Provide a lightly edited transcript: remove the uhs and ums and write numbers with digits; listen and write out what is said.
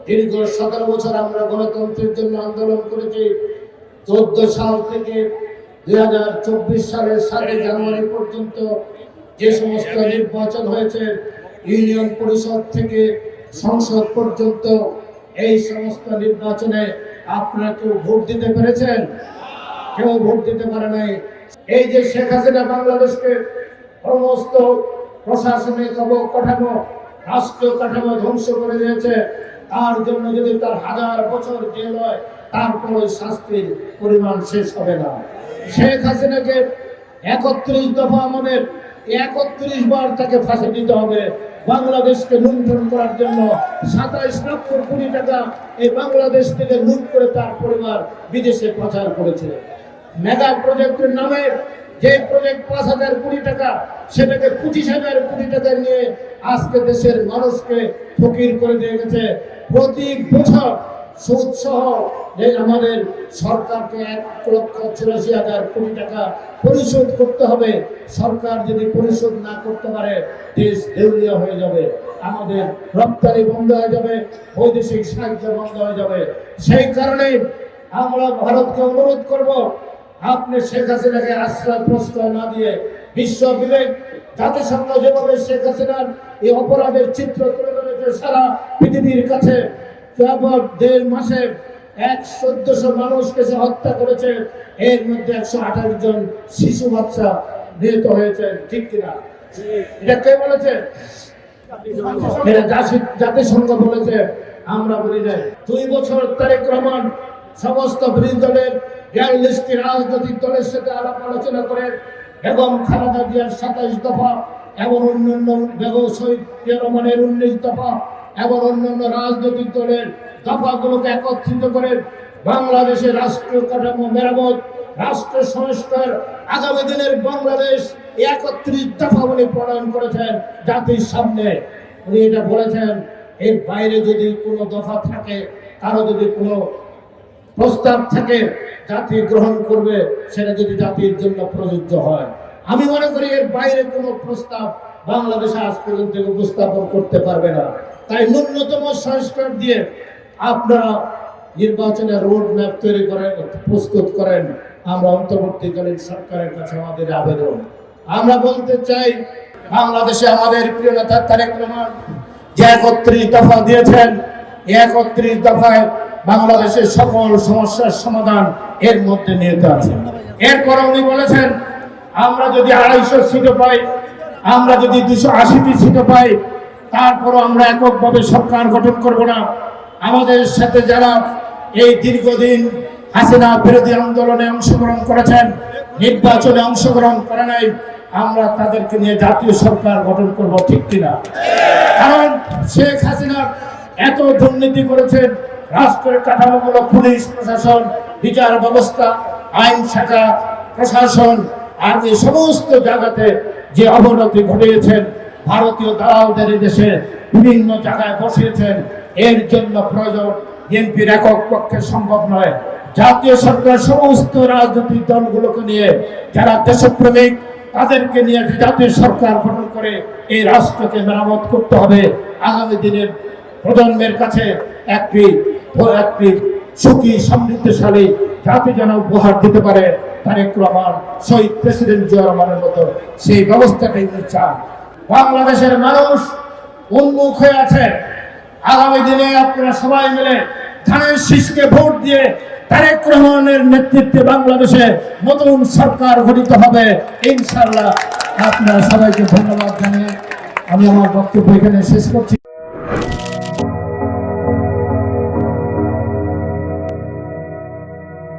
দীর্ঘ 17 বছর আমরা গণতন্ত্রের জন্য আন্দোলন করেছি। 14 সাল থেকে 2024 সালের 7 জানুয়ারি পর্যন্ত যে সমস্ত নির্বাচন হয়েছে, ইউনিয়ন পরিষদ থেকে সংসদ পর্যন্ত, এই সমস্ত নির্বাচনে আপনারা কেউ ভোট দিতে পেরেছেন? কেউ ভোট দিতে পারে নাই। এই যে শেখ হাসিনা বাংলাদেশকে সমস্ত প্রশাসনিক অবকাঠামো, রাষ্ট্রীয় কাঠামো ধ্বংস করে দিয়েছে, তার জন্য যদি তার 1000 বছর জেল হয়, তারপরে শাস্তির পরিমাণ শেষ হবে না। শেখ হাসিনাকে 31 দফা আমাদের 31 বার তাকে ফাঁসি দিতে হবে। বাংলাদেশকে লুণ্ঠন করার জন্য 27 লক্ষ কোটি টাকা এই বাংলাদেশ থেকে লুট করে তার পরিবার বিদেশে পাচার করেছে। মেগা প্রজেক্টের নামে যে প্রজেক্ট 5000 কোটি টাকা, সেটাকে 25000 কোটি টাকা নিয়ে আজকে দেশের মানুষকে ফকির করে দিয়ে গেছে। প্রতি বছর সুদ সহ আমাদের সরকারকে 1,84,000 কোটি টাকা পরিশোধ করতে হবে। সরকার যদি পরিশোধ না করতে পারে, দেশ দেউলিয়া হয়ে যাবে, আমাদের রপ্তানি বন্ধ হয়ে যাবে, বৈদেশিক সাহায্য বন্ধ হয়ে যাবে। সেই কারণে আমরা ভারতকে অনুরোধ করব, আপনি শেখ হাসিনাকে আশ্রয় প্রশ্রয় না দিয়ে বিশ্ব বিবেক জাতিসংঘ যেভাবে শেখ হাসিনার এই অপরাধের চিত্র তুলে ধরেছে সারা পৃথিবীর কাছে, কেবল 1.5 মাসে 1400 মানুষকে সে হত্যা করেছে, এর মধ্যে 128 জন শিশু বাচ্চা নিহত হয়েছে। ঠিক কিনা? এটা কে বলেছে? এটা জাতিসংঘ বলেছে, আমরা বলি নাই। 2 বছর তারেক রহমান সমস্ত বিরোধী দলের 42টি রাজনৈতিক দলের সাথে আলাপ আলোচনা করে এবং খালেদা জিয়ার 27 দফা এবং অন্যান্য বেগম শহীদ জিয়া রহমানের 19 দফা এবং অন্যান্য রাজনৈতিক দলের দফাগুলোকে একত্রিত করে বাংলাদেশের রাষ্ট্রীয় কাঠামো মেরামত, রাষ্ট্র সংস্কার, আগামী দিনের বাংলাদেশ 31 দফা উনি প্রণয়ন করেছেন জাতির সামনে। উনি এটা বলেছেন, এর বাইরে যদি কোনো দফা থাকে, কারো যদি কোনো প্রস্তাব থাকে, জাতি গ্রহণ করবে, সেটা যদি জাতির জন্য প্রযোজ্য হয়। আমি মনে করি এর বাইরে কোনো প্রস্তাব বাংলাদেশে আজ পর্যন্ত উপস্থাপন করতে পারবে না। তাই ন্যূনতম সংস্কার দিয়ে আপনারা নির্বাচনের রোড ম্যাপ তৈরি করেন, প্রস্তুত করেন। আমরা অন্তর্বর্তীকালীন সরকারের কাছে আমাদের আবেদন, আমরা বলতে চাই, বাংলাদেশে আমাদের প্রিয় নেতা তারেক রহমান যে 31 দফা দিয়েছেন, 31 দফায় বাংলাদেশের সকল সমস্যার সমাধান এর মধ্যে নিহিত আছে। এরপর উনি বলেছেন, আমরা যদি 250 সিটও পাই, আমরা যদি 280টি সিটও পাই, তারপরও আমরা এককভাবে সরকার গঠন করব না। আমাদের সাথে যারা এই দীর্ঘদিন হাসিনা বিরোধী আন্দোলনে অংশগ্রহণ করেছেন, নির্বাচনে অংশগ্রহণ করে নাই, আমরা তাদেরকে নিয়ে জাতীয় সরকার গঠন করব। ঠিক কিনা? কারণ শেখ হাসিনা এত দুর্নীতি করেছেন, রাষ্ট্রের কাঠামোগুলো, পুলিশ প্রশাসন, বিচার ব্যবস্থা, আইন শাখা, প্রশাসন, আর এই সমস্ত জায়গাতে যে অবনতি ঘটিয়েছেন, ভারতীয় দালালদের দেশে বিভিন্ন জায়গায় বসিয়েছেন। এর জন্য প্রয়োজন বিএনপির একক পক্ষে সম্ভব নয়। জাতীয় সরকার সমস্ত রাজনৈতিক দলগুলোকে নিয়ে, যারা দেশপ্রেমিক, তাদেরকে নিয়ে জাতীয় সরকার গঠন করে এই রাষ্ট্রকে মেরামত করতে হবে। আগামী দিনের প্রজন্মের কাছে একটি সুখী সমৃদ্ধশালী জাতি যেন উপহার দিতে পারে তারেক রহমান, শহীদ প্রেসিডেন্ট জিয়া রহমানের মতো, সেই ব্যবস্থাটাই চান। বাংলাদেশের মানুষ উন্মুখ হয়ে আছে। আগামী দিনে আপনারা সবাই মিলে ধানের শীষকে ভোট দিয়ে তারেক রহমানের নেতৃত্বে বাংলাদেশে নতুন সরকার গঠিত হবে ইনশাআল্লাহ। আপনারা সবাইকে ধন্যবাদ জানিয়ে আমি আমার বক্তব্য এখানে শেষ করছি।